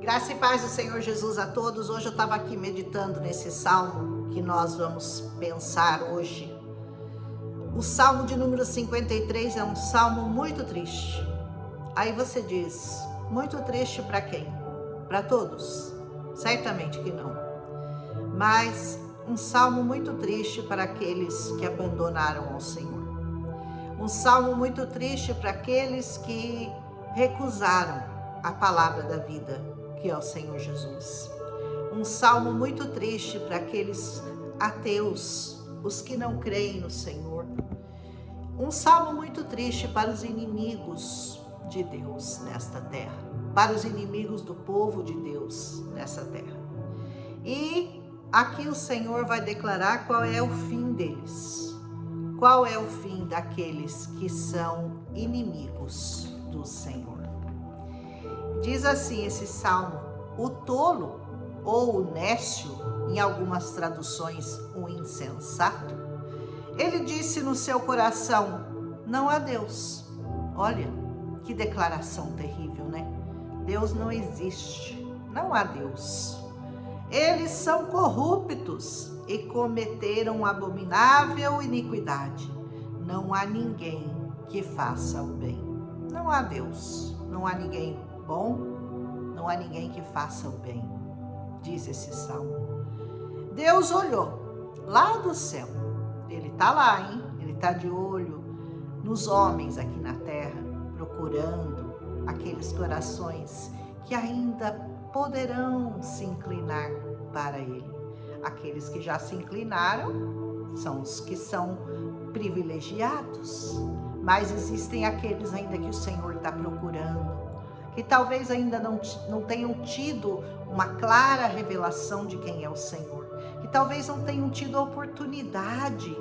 Graça e paz do Senhor Jesus a todos. Hoje eu estava aqui meditando nesse salmo que nós vamos pensar hoje. O salmo de número 53 é um salmo muito triste. Aí você diz, muito triste para quem? Para todos? Certamente que não. Mas um salmo muito triste para aqueles que abandonaram ao Senhor. Um salmo muito triste para aqueles que recusaram a palavra da vida, que é o Senhor Jesus. Um salmo muito triste para aqueles ateus, os que não creem no Senhor. Um salmo muito triste para os inimigos de Deus nesta terra, para os inimigos do povo de Deus nessa terra. E aqui o Senhor vai declarar qual é o fim deles. Qual é o fim daqueles que são inimigos do Senhor? Diz assim esse salmo: o tolo ou o nécio, em algumas traduções, o insensato, ele disse no seu coração, não há Deus. Olha, que declaração terrível, né? Deus não existe, não há Deus. Eles são corruptos e cometeram abominável iniquidade. Não há ninguém que faça o bem. Não há Deus, não há ninguém bom, não há ninguém que faça o bem, diz esse salmo. Deus olhou lá do céu, ele está lá, hein? Ele está de olho nos homens aqui na terra, procurando aqueles corações que ainda poderão se inclinar para ele. Aqueles que já se inclinaram são os que são privilegiados, mas existem aqueles ainda que o Senhor está procurando, que talvez ainda não tenham tido uma clara revelação de quem é o Senhor, que talvez não tenham tido a oportunidade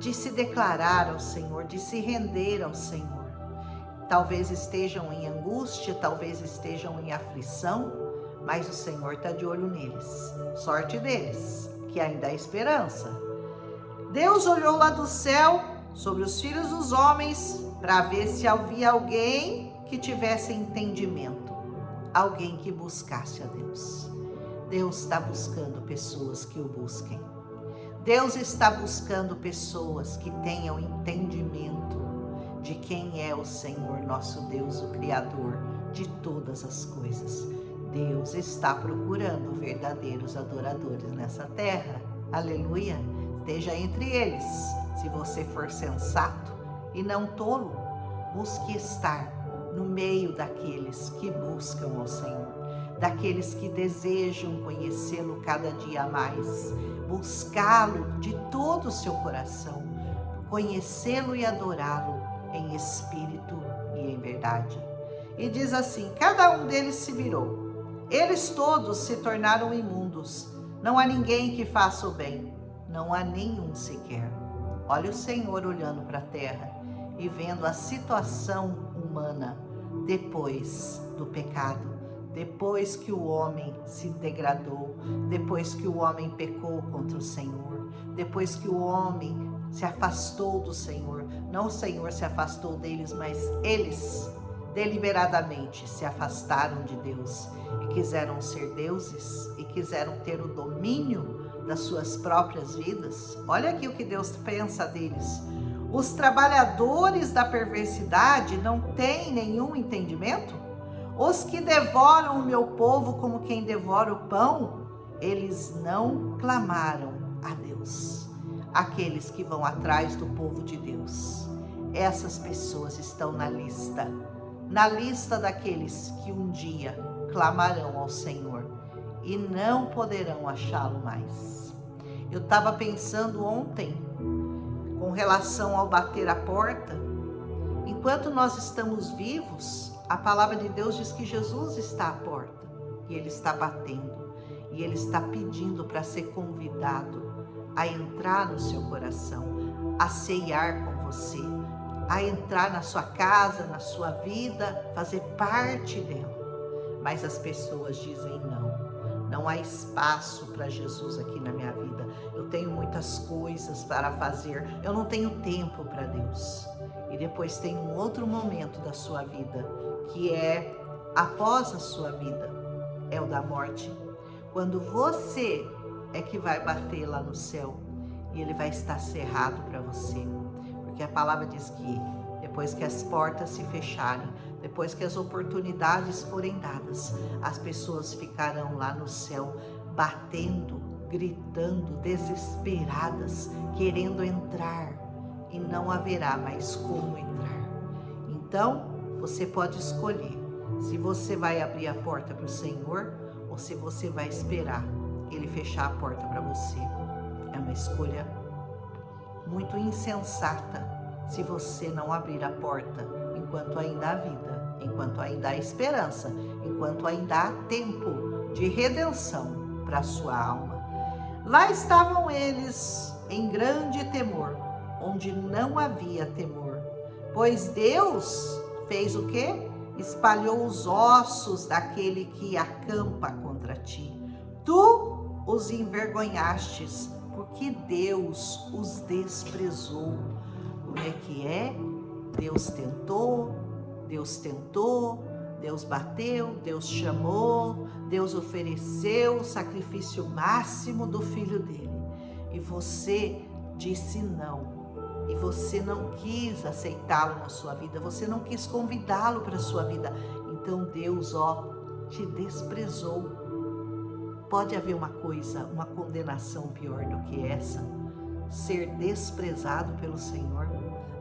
de se declarar ao Senhor, de se render ao Senhor. Talvez estejam em angústia, talvez estejam em aflição, mas o Senhor está de olho neles. Sorte deles, que ainda há esperança. Deus olhou lá do céu sobre os filhos dos homens para ver se havia alguém que tivesse entendimento, alguém que buscasse a Deus. Deus está buscando pessoas que o busquem. Deus está buscando pessoas que tenham entendimento de quem é o Senhor, nosso Deus, o Criador de todas as coisas. Deus está procurando verdadeiros adoradores nessa terra. Aleluia! Esteja entre eles. Se você for sensato e não tolo, busque estar no meio daqueles que buscam ao Senhor, daqueles que desejam conhecê-lo cada dia mais, buscá-lo de todo o seu coração, conhecê-lo e adorá-lo em espírito e em verdade. E diz assim, cada um deles se virou, eles todos se tornaram imundos, não há ninguém que faça o bem, não há nenhum sequer. Olha o Senhor olhando para a terra e vendo a situação humana depois do pecado, depois que o homem se degradou, depois que o homem pecou contra o Senhor, depois que o homem se afastou do Senhor. Não o Senhor se afastou deles, mas eles deliberadamente se afastaram de Deus e quiseram ser deuses e quiseram ter o domínio das suas próprias vidas. Olha aqui o que Deus pensa deles. Os trabalhadores da perversidade não têm nenhum entendimento? Os que devoram o meu povo como quem devora o pão, eles não clamaram a Deus. Aqueles que vão atrás do povo de Deus, essas pessoas estão na lista daqueles que um dia clamarão ao Senhor e não poderão achá-lo mais. Eu estava pensando ontem, com relação ao bater a porta, enquanto nós estamos vivos, a palavra de Deus diz que Jesus está à porta e ele está batendo e ele está pedindo para ser convidado a entrar no seu coração, a ceiar com você, a entrar na sua casa, na sua vida, fazer parte dela. Mas as pessoas dizem não há espaço para Jesus aqui na minha vida. Eu tenho muitas coisas para fazer, eu não tenho tempo para Deus. E depois tem um outro momento da sua vida, que é após a sua vida, é o da morte. Quando você é que vai bater lá no céu e ele vai estar cerrado para você. Porque a palavra diz que depois que as portas se fecharem, depois que as oportunidades forem dadas, as pessoas ficarão lá no céu batendo, gritando, desesperadas, querendo entrar, e não haverá mais como entrar. Então, você pode escolher se você vai abrir a porta para o Senhor ou se você vai esperar ele fechar a porta para você. É uma escolha muito insensata se você não abrir a porta enquanto ainda há vida, enquanto ainda há esperança, enquanto ainda há tempo de redenção para a sua alma. Lá estavam eles em grande temor, onde não havia temor, pois Deus fez o quê? Espalhou os ossos daquele que acampa contra ti. Tu os envergonhastes, porque Deus os desprezou. Como é que é? Deus tentou, Deus bateu, Deus chamou, Deus ofereceu o sacrifício máximo do Filho dele. E você disse não. E você não quis aceitá-lo na sua vida, você não quis convidá-lo para a sua vida. Então Deus, te desprezou. Pode haver uma coisa, uma condenação pior do que essa? Ser desprezado pelo Senhor,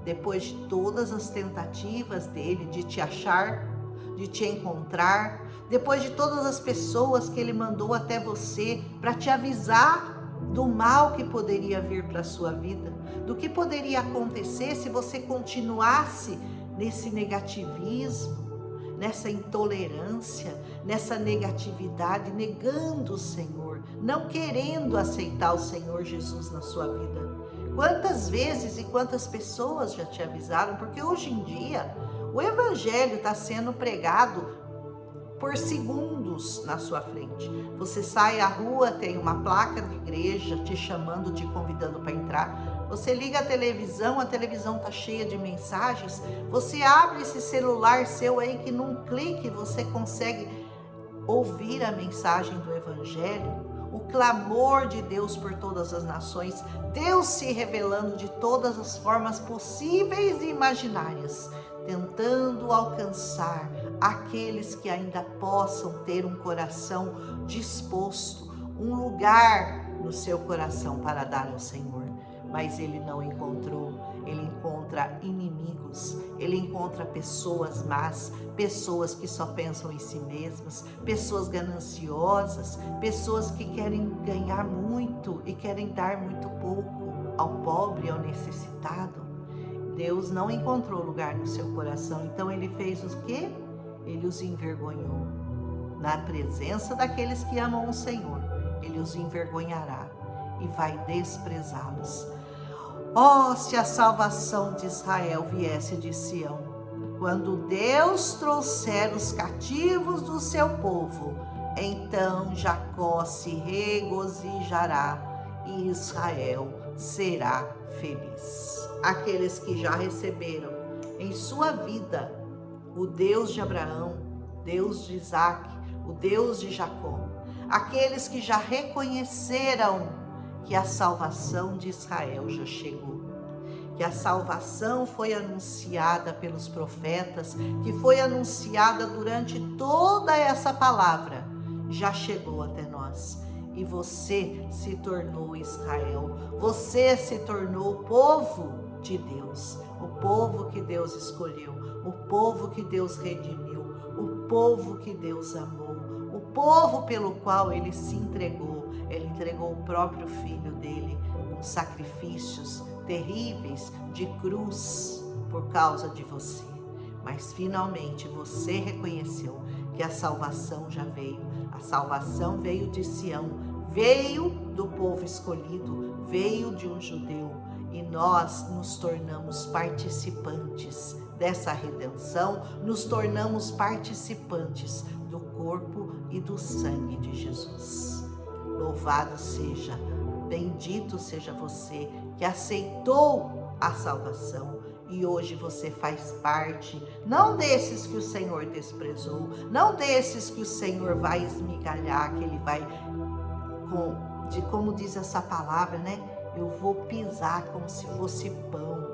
depois de todas as tentativas dele de te achar, de te encontrar, depois de todas as pessoas que ele mandou até você para te avisar do mal que poderia vir para a sua vida, do que poderia acontecer se você continuasse nesse negativismo, nessa intolerância, nessa negatividade, negando o Senhor, não querendo aceitar o Senhor Jesus na sua vida. Quantas vezes e quantas pessoas já te avisaram? Porque hoje em dia o Evangelho está sendo pregado por segundos na sua frente. Você sai à rua, tem uma placa de igreja te chamando, te convidando para entrar. Você liga a televisão está cheia de mensagens. Você abre esse celular seu aí que num clique você consegue ouvir a mensagem do Evangelho. O clamor de Deus por todas as nações, Deus se revelando de todas as formas possíveis e imaginárias, tentando alcançar aqueles que ainda possam ter um coração disposto, um lugar no seu coração para dar ao Senhor. Mas ele não encontrou, ele encontra inimigos, ele encontra pessoas más, pessoas que só pensam em si mesmas, pessoas gananciosas, pessoas que querem ganhar muito e querem dar muito pouco ao pobre, ao necessitado. Deus não encontrou lugar no seu coração, então ele fez o quê? Ele os envergonhou. Na presença daqueles que amam o Senhor, ele os envergonhará e vai desprezá-los. Se a salvação de Israel viesse de Sião, quando Deus trouxer os cativos do seu povo, então Jacó se regozijará e Israel será feliz. Aqueles que já receberam em sua vida o Deus de Abraão, Deus de Isaac, o Deus de Jacó, aqueles que já reconheceram que a salvação de Israel já chegou, que a salvação foi anunciada pelos profetas, que foi anunciada durante toda essa palavra, já chegou até nós. E você se tornou Israel, você se tornou o povo de Deus, o povo que Deus escolheu, o povo que Deus redimiu, o povo que Deus amou, o povo pelo qual ele se entregou. Ele entregou o próprio filho dele com sacrifícios terríveis de cruz por causa de você. Mas finalmente você reconheceu que a salvação já veio. A salvação veio de Sião, veio do povo escolhido, veio de um judeu. E nós nos tornamos participantes dessa redenção, nos tornamos participantes do corpo e do sangue de Jesus. Louvado seja, bendito seja você que aceitou a salvação, E hoje você faz parte, não desses que o Senhor desprezou, não desses que o Senhor vai esmigalhar, que Ele vai, como diz essa palavra, né? Eu vou pisar como se fosse pão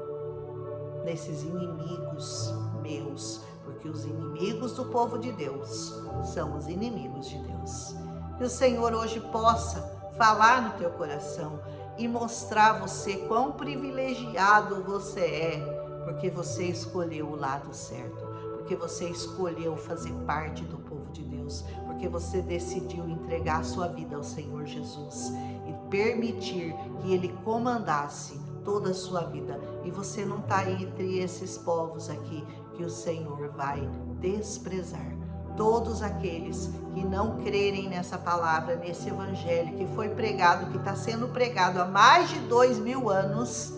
nesses inimigos meus, porque os inimigos do povo de Deus são os inimigos de Deus. Que o Senhor hoje possa falar no teu coração e mostrar a você quão privilegiado você é, porque você escolheu o lado certo, porque você escolheu fazer parte do povo de Deus, porque você decidiu entregar a sua vida ao Senhor Jesus e permitir que Ele comandasse toda a sua vida. E você não está entre esses povos aqui que o Senhor vai desprezar. Todos aqueles que não crerem nessa palavra, nesse evangelho que foi pregado, que está sendo pregado há mais de 2000 anos,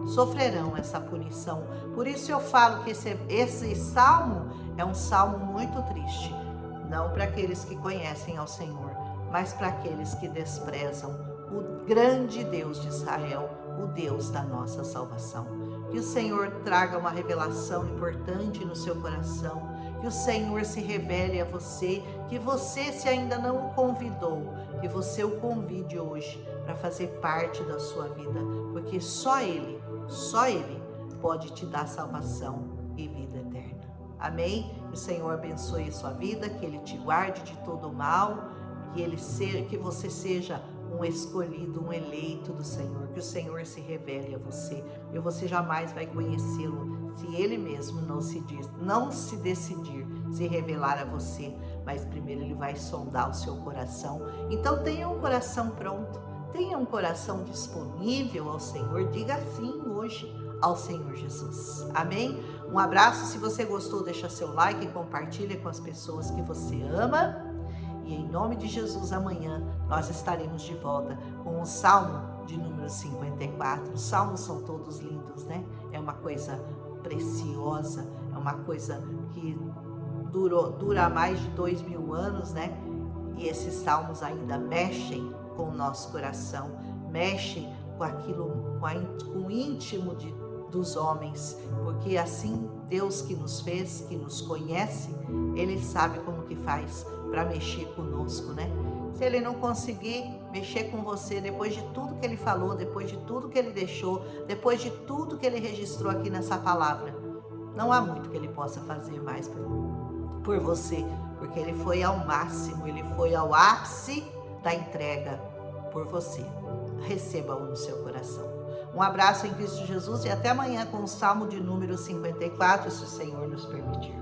sofrerão essa punição. Por isso eu falo que esse salmo é um salmo muito triste, não para aqueles que conhecem ao Senhor, mas para aqueles que desprezam o grande Deus de Israel, o Deus da nossa salvação. Que o Senhor traga uma revelação importante no seu coração, que o Senhor se revele a você, que você, se ainda não o convidou, que você o convide hoje para fazer parte da sua vida, porque só Ele pode te dar salvação e vida eterna. Amém? Que o Senhor abençoe a sua vida, que Ele te guarde de todo mal, que você seja um escolhido, um eleito do Senhor, que o Senhor se revele a você, e você jamais vai conhecê-lo se Ele mesmo não se decidir se revelar a você, mas primeiro Ele vai sondar o seu coração. Então tenha um coração pronto, tenha um coração disponível ao Senhor, diga sim hoje ao Senhor Jesus. Amém? Um abraço, se você gostou, deixa seu like e compartilha com as pessoas que você ama. E em nome de Jesus, amanhã nós estaremos de volta com o Salmo de número 54. Os salmos são todos lindos, né? É uma coisa preciosa, é uma coisa que dura mais de 2000 anos, né? E esses salmos ainda mexem com o nosso coração, mexem com aquilo, com o íntimo dos homens, porque assim Deus que nos fez, que nos conhece, Ele sabe como que faz para mexer conosco, né? Se Ele não conseguir mexer com você depois de tudo que Ele falou, depois de tudo que Ele deixou, depois de tudo que Ele registrou aqui nessa palavra, não há muito que Ele possa fazer mais por você, porque Ele foi ao máximo, Ele foi ao ápice da entrega por você. Receba-o no seu coração. Um abraço em Cristo Jesus e até amanhã com o Salmo de número 54, se o Senhor nos permitir.